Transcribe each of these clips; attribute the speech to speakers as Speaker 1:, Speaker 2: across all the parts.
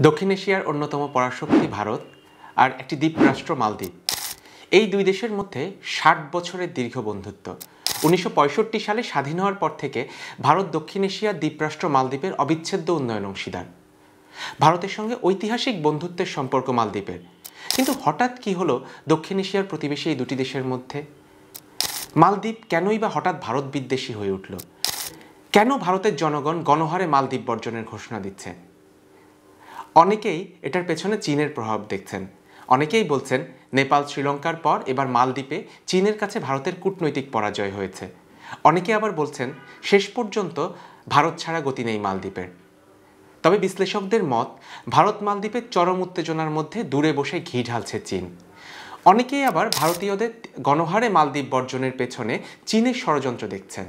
Speaker 1: দক্ষিণ এশিয়ার অন্যতম পরাশক্তি ভারত আর একটি দ্বীপরাষ্ট্র মালদ্বীপ। এই দুই দেশের মধ্যে ৬০ বছরের দীর্ঘ বন্ধুত্ব। ১৯৬৫ সালে স্বাধীন হওয়ার পর থেকে ভারত দক্ষিণ এশিয়ার দ্বীপরাষ্ট্র মালদ্বীপের অবিচ্ছেদ্য উন্নয়ন অংশীদার। ভারতের সঙ্গে ঐতিহাসিক বন্ধুত্বের সম্পর্ক মালদ্বীপের। কিন্তু হঠাৎ কি হলো দক্ষিণ এশিয়ার প্রতিবেশী এই দুটি দেশের মধ্যে? মালদ্বীপ কেনই বা হঠাৎ ভারত বিদ্বেষী হয়ে উঠল? কেন ভারতের জনগণ গণহারে মালদ্বীপ বর্জনের ঘোষণা দিচ্ছে? অনেকেই এটার পেছনে চীনের প্রভাব দেখছেন। অনেকেই বলছেন নেপাল শ্রীলঙ্কার পর এবার মালদ্বীপে চীনের কাছে ভারতের কূটনৈতিক পরাজয় হয়েছে। অনেকে আবার বলছেন শেষ পর্যন্ত ভারত ছাড়া গতি নেই মালদ্বীপের। তবে বিশ্লেষকদের মত, ভারত মালদ্বীপের চরম উত্তেজনার মধ্যে দূরে বসে ঘি ঢালছে চীন। অনেকেই আবার ভারতীয়দের গণহারে মালদ্বীপ বর্জনের পেছনে চীনের ষড়যন্ত্র দেখছেন।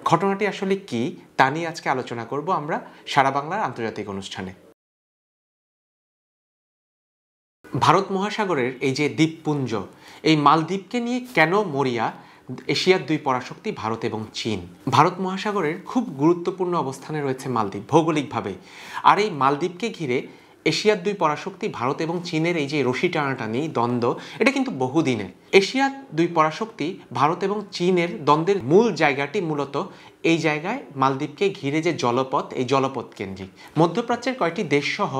Speaker 1: ঘটনাটি আসলে কি তা নিয়ে আজকে আলোচনা করব আমরা সারা বাংলার আন্তর্জাতিক অনুষ্ঠানে। ভারত মহাসাগরের এই যে দ্বীপপুঞ্জ, এই মালদ্বীপকে নিয়ে কেন মরিয়া এশিয়ার দুই পরাশক্তি ভারত এবং চীন? ভারত মহাসাগরের খুব গুরুত্বপূর্ণ অবস্থানে রয়েছে মালদ্বীপ ভৌগোলিকভাবে। আর এই মালদ্বীপকে ঘিরে এশিয়ার দুই পরাশক্তি ভারত এবং চীনের এই যে রশি টানাটানি দ্বন্দ্ব, এটা কিন্তু বহুদিনের। এশিয়ার দুই পরাশক্তি ভারত এবং চীনের দ্বন্দ্বের মূল জায়গাটি মূলত এই জায়গায় মালদ্বীপকে ঘিরে যে জলপথ, এই জলপথ কেন্দ্রিক। মধ্যপ্রাচ্যের কয়েকটি দেশসহ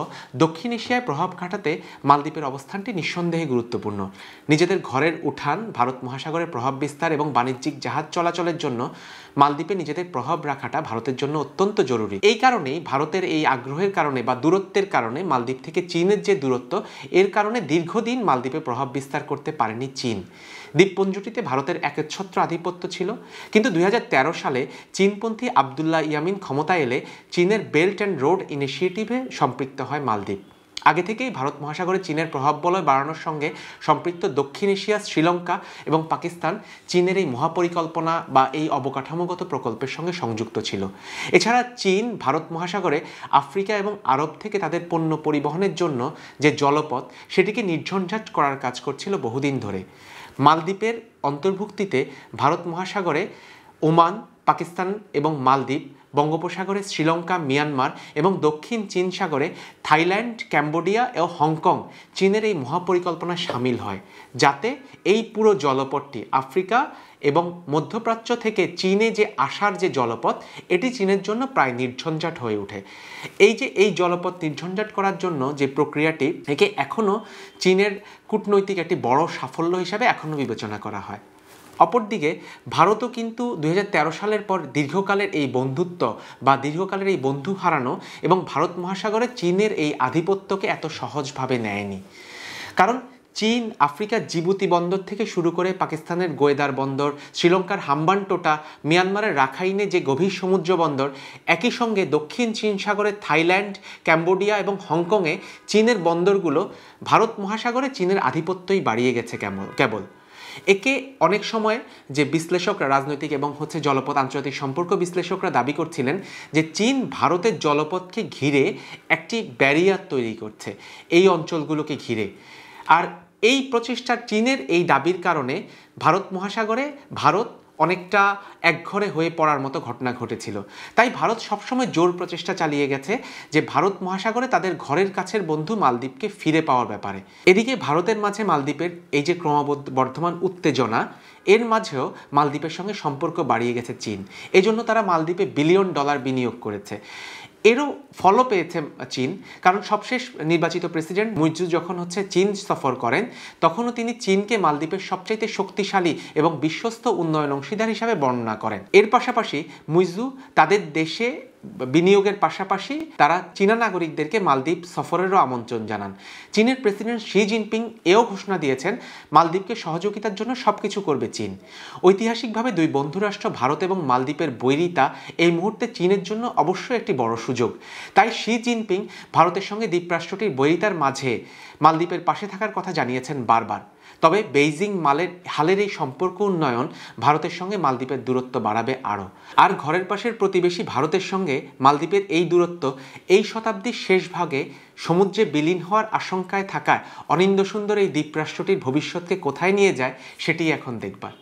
Speaker 1: দক্ষিণ এশিয়ায় প্রভাব খাটাতে মালদ্বীপের অবস্থানটি নিঃসন্দেহে গুরুত্বপূর্ণ। নিজেদের ঘরের উঠান, ভারত মহাসাগরের প্রভাব বিস্তার এবং বাণিজ্যিক জাহাজ চলাচলের জন্য মালদ্বীপে নিজেদের প্রভাব রাখাটা ভারতের জন্য অত্যন্ত জরুরি। এই কারণেই ভারতের এই আগ্রহের কারণে বা দূরত্বের কারণে মালদ্বীপ থেকে চীনের যে দূরত্ব, এর কারণে দীর্ঘদিন মালদ্বীপে প্রভাব বিস্তার করতে পারেনি চীন। দ্বীপপুঞ্জটিতে ভারতের একচ্ছত্র আধিপত্য ছিল, কিন্তু ২০১৩ সালে চীনপন্থী আবদুল্লাহ ইয়ামিন ক্ষমতা এলে চীনের বেল্ট অ্যান্ড রোড ইনিশিয়েটিভে সম্পৃক্ত হয় মালদ্বীপ। আগে থেকেই ভারত মহাসাগরে চীনের প্রভাব বলয় বাড়ানোর সঙ্গে সম্পৃক্ত দক্ষিণ এশিয়া, শ্রীলঙ্কা এবং পাকিস্তান চীনের এই মহাপরিকল্পনা বা এই অবকাঠামোগত প্রকল্পের সঙ্গে সংযুক্ত ছিল। এছাড়া চীন ভারত মহাসাগরে আফ্রিকা এবং আরব থেকে তাদের পণ্য পরিবহনের জন্য যে জলপথ, সেটিকে নির্ঝঞ্ঝাট করার কাজ করছিল বহুদিন ধরে। মালদ্বীপের অন্তর্ভুক্তিতে ভারত মহাসাগরে ওমান, পাকিস্তান এবং মালদ্বীপ, বঙ্গোপসাগরে শ্রীলঙ্কা, মিয়ানমার এবং দক্ষিণ চীন সাগরে থাইল্যান্ড, ক্যাম্বোডিয়া ও হংকং চীনের এই মহাপরিকল্পনায় সামিল হয়, যাতে এই পুরো জলপথটি আফ্রিকা এবং মধ্যপ্রাচ্য থেকে চীনে যে আসার যে জলপথ, এটি চীনের জন্য প্রায় নির্ঝঞ্ঝাট হয়ে ওঠে। এই জলপথ নির্ঝঞ্ঝাট করার জন্য যে প্রক্রিয়াটি, একে এখনও চীনের কূটনৈতিক একটি বড় সাফল্য হিসাবে এখনও বিবেচনা করা হয়। অপরদিকে ভারতও কিন্তু ২০১৩ সালের পর দীর্ঘকালের এই বন্ধুত্ব বা দীর্ঘকালের এই বন্ধু হারানো এবং ভারত মহাসাগরে চীনের এই আধিপত্যকে এত সহজভাবে নেয়নি। কারণ চীন আফ্রিকার জিবুতি বন্দর থেকে শুরু করে পাকিস্তানের গোয়েদার বন্দর, শ্রীলঙ্কার হাম্বানটোটা, মিয়ানমারের রাখাইনে যে গভীর সমুদ্র বন্দর, একই সঙ্গে দক্ষিণ চীন সাগরের থাইল্যান্ড, ক্যাম্বোডিয়া এবং হংকংয়ে চীনের বন্দরগুলো ভারত মহাসাগরে চীনের আধিপত্যই বাড়িয়ে গেছে কেবল। একে অনেক সময় যে বিশ্লেষকরা, রাজনৈতিক এবং জলপথ আন্তর্জাতিক সম্পর্ক বিশ্লেষকরা দাবি করছিলেন যে চীন ভারতের জলপথকে ঘিরে একটি ব্যারিয়ার তৈরি করছে এই অঞ্চলগুলোকে ঘিরে। আর এই প্রচেষ্টা, চীনের এই দাবির কারণে ভারত মহাসাগরে ভারত অনেকটা একঘরে হয়ে পড়ার মতো ঘটনা ঘটেছিল। তাই ভারত সবসময় জোর প্রচেষ্টা চালিয়ে গেছে যে ভারত মহাসাগরে তাদের ঘরের কাছের বন্ধু মালদ্বীপকে ফিরে পাওয়ার ব্যাপারে। এদিকে ভারতের মাঝে মালদ্বীপের এই যে ক্রমবর্ধমান উত্তেজনা, এর মাঝেও মালদ্বীপের সঙ্গে সম্পর্ক বাড়িয়ে গেছে চীন। এজন্য তারা মালদ্বীপে বিলিয়ন ডলার বিনিয়োগ করেছে। এরও ফলও পেয়েছে চীন, কারণ সবশেষ নির্বাচিত প্রেসিডেন্ট মুইজু যখন চীন সফর করেন, তখনও তিনি চীনকে মালদ্বীপের সবচাইতে শক্তিশালী এবং বিশ্বস্ত উন্নয়ন অংশীদার হিসাবে বর্ণনা করেন। এর পাশাপাশি মুইজু তাদের দেশে বিনিয়োগের পাশাপাশি তারা চীনা নাগরিকদেরকে মালদ্বীপ সফরেরও আমন্ত্রণ জানান। চীনের প্রেসিডেন্ট শি জিনপিং এও ঘোষণা দিয়েছেন মালদ্বীপকে সহযোগিতার জন্য সবকিছু করবে চীন। ঐতিহাসিকভাবে দুই বন্ধুরাষ্ট্র ভারত এবং মালদ্বীপের বৈরিতা এই মুহূর্তে চীনের জন্য অবশ্যই একটি বড় সুযোগ। তাই শি জিনপিং ভারতের সঙ্গে দ্বীপরাষ্ট্রটির বৈরিতার মাঝে মালদ্বীপের পাশে থাকার কথা জানিয়েছেন বারবার। তবে বেইজিং হালের এই সম্পর্ক উন্নয়ন ভারতের সঙ্গে মালদ্বীপের দূরত্ব বাড়াবে আরও। আর ঘরের পাশের প্রতিবেশী ভারতের সঙ্গে মালদ্বীপের এই দূরত্ব এই শতাব্দীর শেষ ভাগে সমুদ্রে বিলীন হওয়ার আশঙ্কায় থাকায় অনিন্দ্য সুন্দর এই দ্বীপরাষ্ট্রটির ভবিষ্যৎকে কোথায় নিয়ে যায়, সেটি এখন দেখবার।